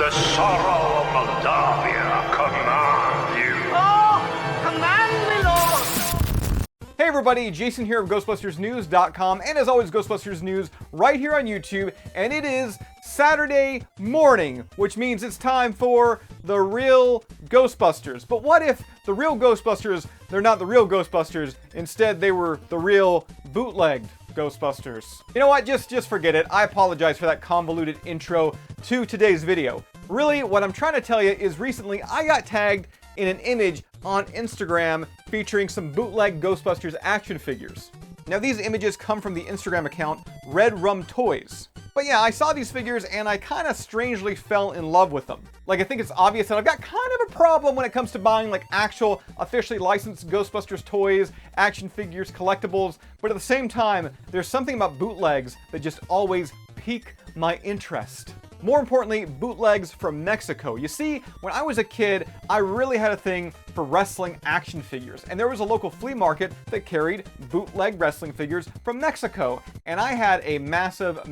The sorrow of Moldavia commands you. Oh, command me, Lord! Hey everybody, Jason here of GhostbustersNews.com, and as always, Ghostbusters News right here on YouTube, and it is Saturday morning, which means it's time for the real Ghostbusters. But what if the real Ghostbusters, they're not the real Ghostbusters, instead they were the real bootlegged Ghostbusters? You know what, just forget it. I apologize for that convoluted intro to today's video. Really, what I'm trying to tell you is recently I got tagged in an image on Instagram featuring some bootleg Ghostbusters action figures. Now these images come from the Instagram account Red Rum Toys. But yeah, I saw these figures and I kind of strangely fell in love with them. Like, I think it's obvious that I've got kind of a problem when it comes to buying like actual officially licensed Ghostbusters toys, action figures, collectibles, but at the same time, there's something about bootlegs that just always pique my interest. More importantly, bootlegs from Mexico. You see, when I was a kid, I really had a thing for wrestling action figures, and there was a local flea market that carried bootleg wrestling figures from Mexico, and I had a massive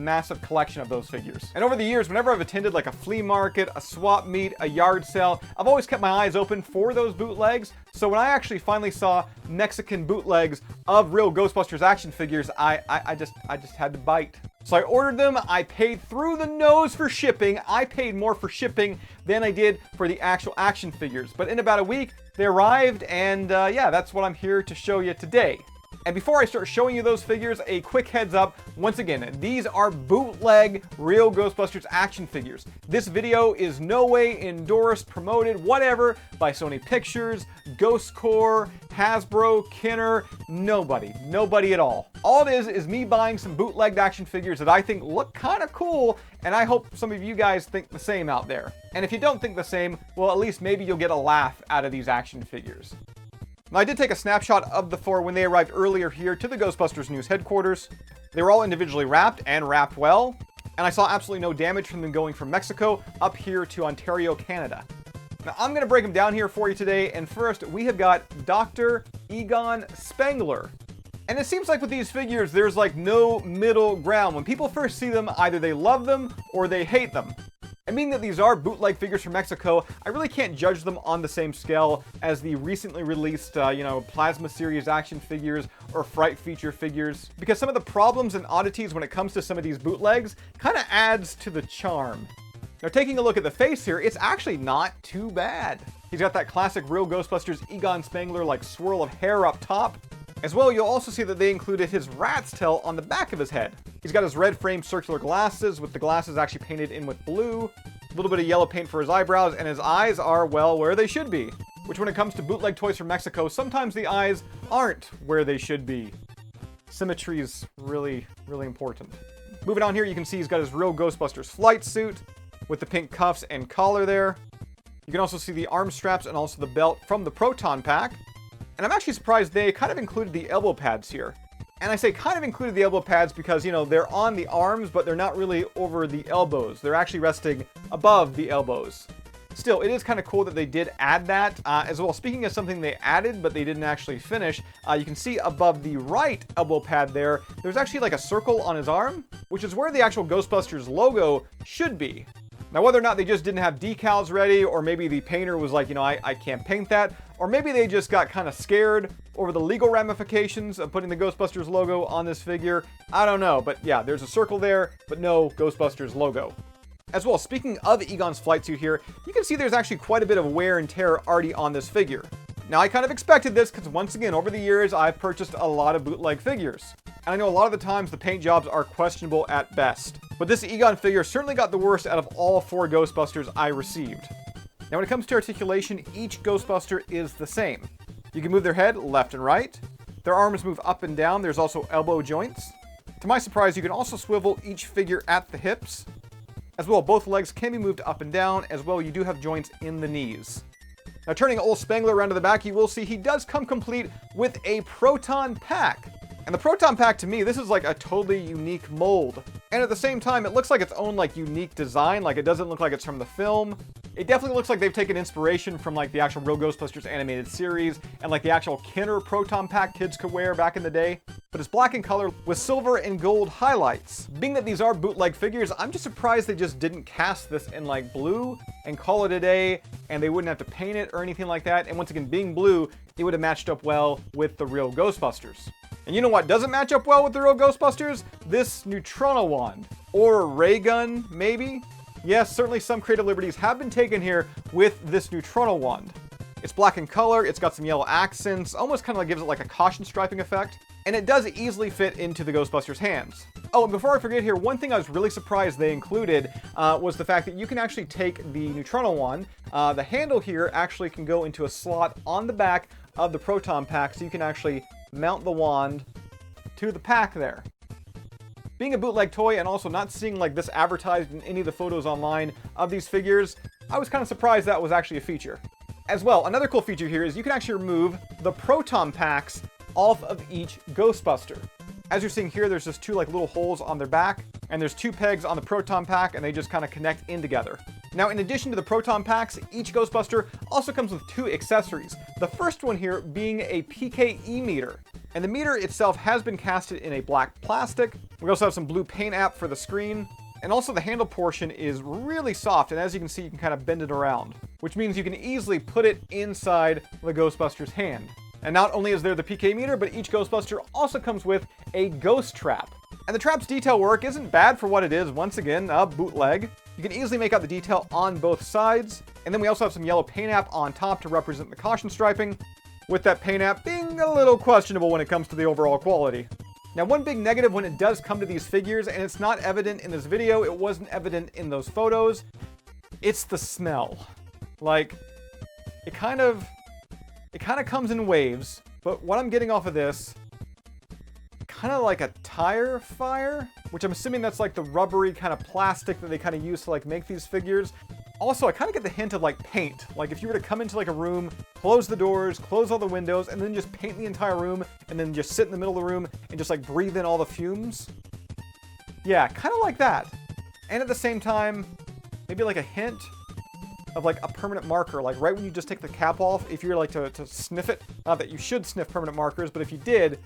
collection of those figures. And over the years, whenever I've attended like a flea market, a swap meet, a yard sale, I've always kept my eyes open for those bootlegs. So when I actually finally saw Mexican bootlegs of real Ghostbusters action figures, I just had to bite. So I ordered them, I paid through the nose for shipping. I paid more for shipping than I did for the actual action figures. But in about a week, they arrived, and yeah, that's what I'm here to show you today. And before I start showing you those figures, a quick heads up. Once again, these are bootleg real Ghostbusters action figures. This video is no way endorsed, promoted, whatever, by Sony Pictures, Ghost Corps, Hasbro, Kenner, nobody at all. All it is me buying some bootlegged action figures that I think look kind of cool, and I hope some of you guys think the same out there. And if you don't think the same, well, at least maybe you'll get a laugh out of these action figures. Now, I did take a snapshot of the four when they arrived earlier here to the Ghostbusters News headquarters. They were all individually wrapped and wrapped well, and I saw absolutely no damage from them going from Mexico up here to Ontario, Canada. Now, I'm going to break them down here for you today, and first we have got Dr. Egon Spangler. And it seems like with these figures, there's like no middle ground. When people first see them, either they love them or they hate them. And being that these are bootleg figures from Mexico, I really can't judge them on the same scale as the recently released, Plasma Series action figures or Fright Feature figures, because some of the problems and oddities when it comes to some of these bootlegs kind of adds to the charm. Now, taking a look at the face here, it's actually not too bad. He's got that classic real Ghostbusters Egon Spangler like swirl of hair up top. As well, you'll also see that they included his rat's tail on the back of his head. He's got his red framed circular glasses with the glasses actually painted in with blue, a little bit of yellow paint for his eyebrows, and his eyes are, well, where they should be. Which, when it comes to bootleg toys from Mexico, sometimes the eyes aren't where they should be. Symmetry is really important. Moving on here, you can see he's got his real Ghostbusters flight suit with the pink cuffs and collar there. You can also see the arm straps and also the belt from the Proton Pack. And I'm actually surprised they kind of included the elbow pads here. And I say kind of included the elbow pads because, they're on the arms, but they're not really over the elbows. They're actually resting above the elbows. Still, it is kind of cool that they did add that. As well, speaking of something they added, but they didn't actually finish, you can see above the right elbow pad there's actually like a circle on his arm, which is where the actual Ghostbusters logo should be. Now, whether or not they just didn't have decals ready, or maybe the painter was like, I can't paint that, or maybe they just got kind of scared over the legal ramifications of putting the Ghostbusters logo on this figure, I don't know. But yeah, there's a circle there, but no Ghostbusters logo. As well, speaking of Egon's flight suit here, you can see there's actually quite a bit of wear and tear already on this figure. Now, I kind of expected this because once again, over the years, I've purchased a lot of bootleg figures. And I know a lot of the times the paint jobs are questionable at best. But this Egon figure certainly got the worst out of all four Ghostbusters I received. Now, when it comes to articulation, each Ghostbuster is the same. You can move their head left and right. Their arms move up and down. There's also elbow joints. To my surprise, you can also swivel each figure at the hips. As well, both legs can be moved up and down. As well, you do have joints in the knees. Now, turning old Spangler around to the back, you will see he does come complete with a Proton Pack. And the Proton Pack, to me, this is like a totally unique mold. And at the same time, it looks like its own like unique design, like it doesn't look like it's from the film. It definitely looks like they've taken inspiration from like the actual Real Ghostbusters animated series and like the actual Kenner proton pack kids could wear back in the day. But it's black in color with silver and gold highlights. Being that these are bootleg figures, I'm just surprised they just didn't cast this in like blue and call it a day, and they wouldn't have to paint it or anything like that. And once again, being blue, it would have matched up well with the Real Ghostbusters. And you know what doesn't match up well with the Real Ghostbusters? This Neutrona wand. Or a ray gun, maybe? Yes, certainly some creative liberties have been taken here with this Neutrona wand. It's black in color, it's got some yellow accents, almost kind of like gives it like a caution striping effect, and it does easily fit into the Ghostbusters' hands. Oh, and before I forget here, one thing I was really surprised they included was the fact that you can actually take the Neutrona wand. The handle here actually can go into a slot on the back of the proton pack, so you can actually mount the wand to the pack there. Being a bootleg toy and also not seeing like this advertised in any of the photos online of these figures, I was kind of surprised that was actually a feature. As well, another cool feature here is you can actually remove the proton packs off of each Ghostbuster. As you're seeing here, there's just two like little holes on their back, and there's two pegs on the proton pack, and they just kind of connect in together. Now, in addition to the proton packs, each Ghostbuster also comes with two accessories. The first one here being a PKE meter. And the meter itself has been casted in a black plastic. We also have some blue paint app for the screen. And also the handle portion is really soft, and as you can see, you can kind of bend it around, which means you can easily put it inside the Ghostbuster's hand. And not only is there the PK meter, but each Ghostbuster also comes with a ghost trap. And the trap's detail work isn't bad for what it is. Once again, a bootleg. You can easily make out the detail on both sides. And then we also have some yellow paint app on top to represent the caution striping, with that paint app being a little questionable when it comes to the overall quality. Now, one big negative when it does come to these figures, and it's not evident in this video, it wasn't evident in those photos, it's the smell. Like, it kind of comes in waves, but what I'm getting off of this, kind of like a tire fire, which I'm assuming that's like the rubbery kind of plastic that they kind of use to like make these figures. Also, I kind of get the hint of like paint. Like if you were to come into like a room, close the doors, close all the windows, and then just paint the entire room, and then just sit in the middle of the room and just like breathe in all the fumes. Yeah, kind of like that. And at the same time, maybe like a hint of like a permanent marker, like right when you just take the cap off, if you're like to sniff it. Not that you should sniff permanent markers, but if you did,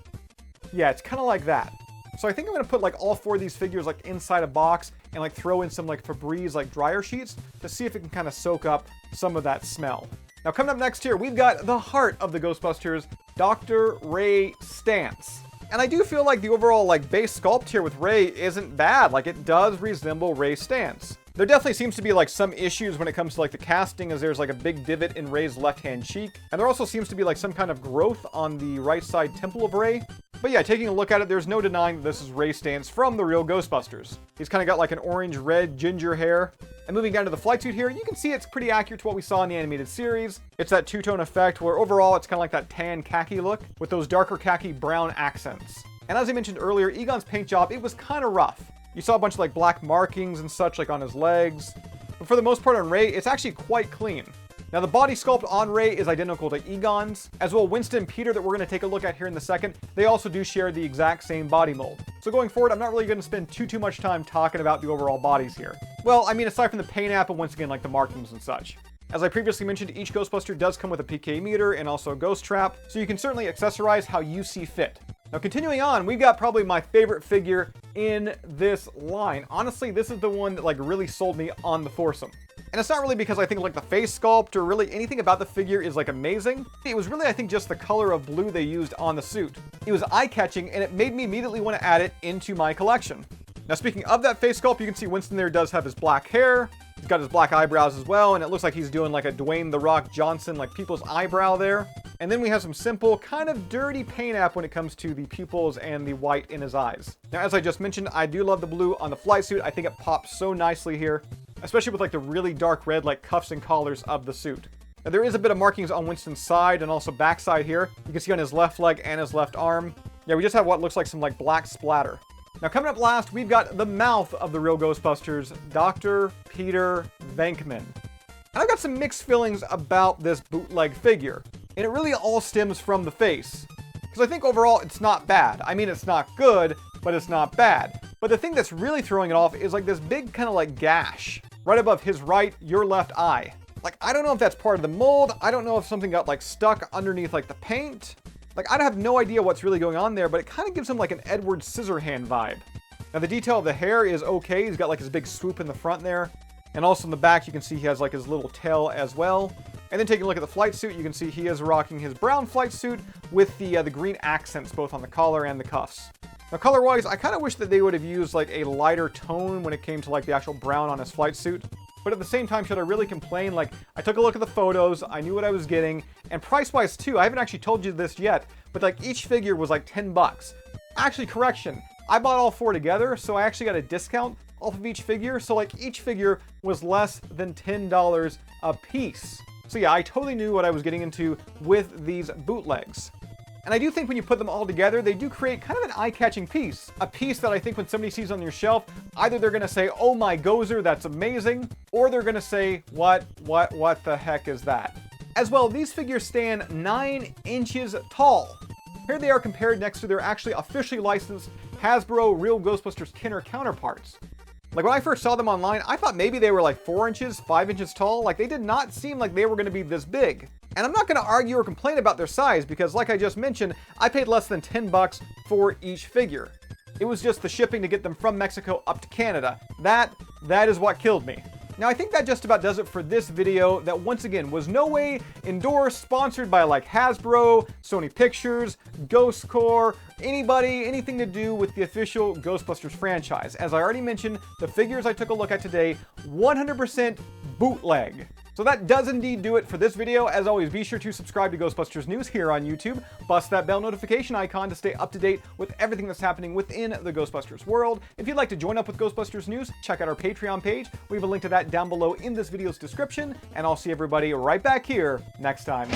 yeah, it's kind of like that. So I think I'm going to put like all four of these figures like inside a box and like throw in some like Febreze like dryer sheets to see if it can kind of soak up some of that smell. Now coming up next here, we've got the heart of the Ghostbusters, Dr. Ray Stantz. And I do feel like the overall like base sculpt here with Ray isn't bad. Like it does resemble Ray Stantz. There definitely seems to be like some issues when it comes to like the casting, as there's like a big divot in Ray's left-hand cheek. And there also seems to be like some kind of growth on the right side temple of Ray. But yeah, taking a look at it, there's no denying that this is Ray Stantz from the Real Ghostbusters. He's kind of got like an orange-red ginger hair. And moving down to the flight suit here, you can see it's pretty accurate to what we saw in the animated series. It's that two-tone effect where overall it's kind of like that tan khaki look with those darker khaki brown accents. And as I mentioned earlier, Egon's paint job, it was kind of rough. You saw a bunch of like black markings and such like on his legs. But for the most part on Ray, it's actually quite clean. Now the body sculpt on Ray is identical to Egon's, as well Winston and Peter that we're going to take a look at here in the second, they also do share the exact same body mold. So going forward, I'm not really going to spend too much time talking about the overall bodies here. Well, I mean, aside from the paint app and once again like the markings and such. As I previously mentioned, each Ghostbuster does come with a PK meter and also a ghost trap, so you can certainly accessorize how you see fit. Now continuing on, we've got probably my favorite figure in this line. Honestly, this is the one that like really sold me on the foursome. And it's not really because I think like the face sculpt or really anything about the figure is like amazing. It was really, I think, just the color of blue they used on the suit. It was eye-catching and it made me immediately want to add it into my collection. Now speaking of that face sculpt, you can see Winston there does have his black hair. He's got his black eyebrows as well, and it looks like he's doing like a Dwayne "The Rock" Johnson, like people's eyebrow there. And then we have some simple, kind of dirty paint app when it comes to the pupils and the white in his eyes. Now, as I just mentioned, I do love the blue on the flight suit. I think it pops so nicely here, especially with like the really dark red like cuffs and collars of the suit. Now, there is a bit of markings on Winston's side and also backside here. You can see on his left leg and his left arm. Yeah, we just have what looks like some like black splatter. Now coming up last, we've got the mouth of the Real Ghostbusters, Dr. Peter Venkman. And I've got some mixed feelings about this bootleg figure, and it really all stems from the face. Because I think overall it's not bad. I mean, it's not good, but it's not bad. But the thing that's really throwing it off is like this big kind of like gash right above his right, your left eye. Like, I don't know if that's part of the mold. I don't know if something got like stuck underneath like the paint. Like, I have no idea what's really going on there, but it kind of gives him like an Edward Scissorhand vibe. Now, the detail of the hair is okay. He's got like his big swoop in the front there. And also in the back, you can see he has like his little tail as well. And then taking a look at the flight suit, you can see he is rocking his brown flight suit with the green accents both on the collar and the cuffs. Now, color-wise, I kind of wish that they would have used like a lighter tone when it came to like the actual brown on his flight suit. But at the same time, should I really complain? Like, I took a look at the photos, I knew what I was getting, and price-wise too, I haven't actually told you this yet, but like each figure was like 10 bucks. Actually, correction, I bought all 4 together, so I actually got a discount off of each figure, so like each figure was less than $10 a piece. So yeah, I totally knew what I was getting into with these bootlegs. And I do think when you put them all together, they do create kind of an eye-catching piece. A piece that I think when somebody sees on your shelf, either they're gonna say, oh my gozer, that's amazing, or they're gonna say, what the heck is that? As well, these figures stand 9 inches tall. Here they are compared next to their actually officially licensed Hasbro Real Ghostbusters Kenner counterparts. Like, when I first saw them online, I thought maybe they were like 4 inches, 5 inches tall. Like, they did not seem like they were gonna be this big. And I'm not going to argue or complain about their size because, like I just mentioned, I paid less than 10 bucks for each figure. It was just the shipping to get them from Mexico up to Canada. That is what killed me. Now, I think that just about does it for this video that, once again, was no way endorsed, sponsored by like Hasbro, Sony Pictures, Ghost Corps, anybody, anything to do with the official Ghostbusters franchise. As I already mentioned, the figures I took a look at today, 100% bootleg. So that does indeed do it for this video. As always, be sure to subscribe to Ghostbusters News here on YouTube. Bust that bell notification icon to stay up to date with everything that's happening within the Ghostbusters world. If you'd like to join up with Ghostbusters News, check out our Patreon page. We have a link to that down below in this video's description. And I'll see everybody right back here next time.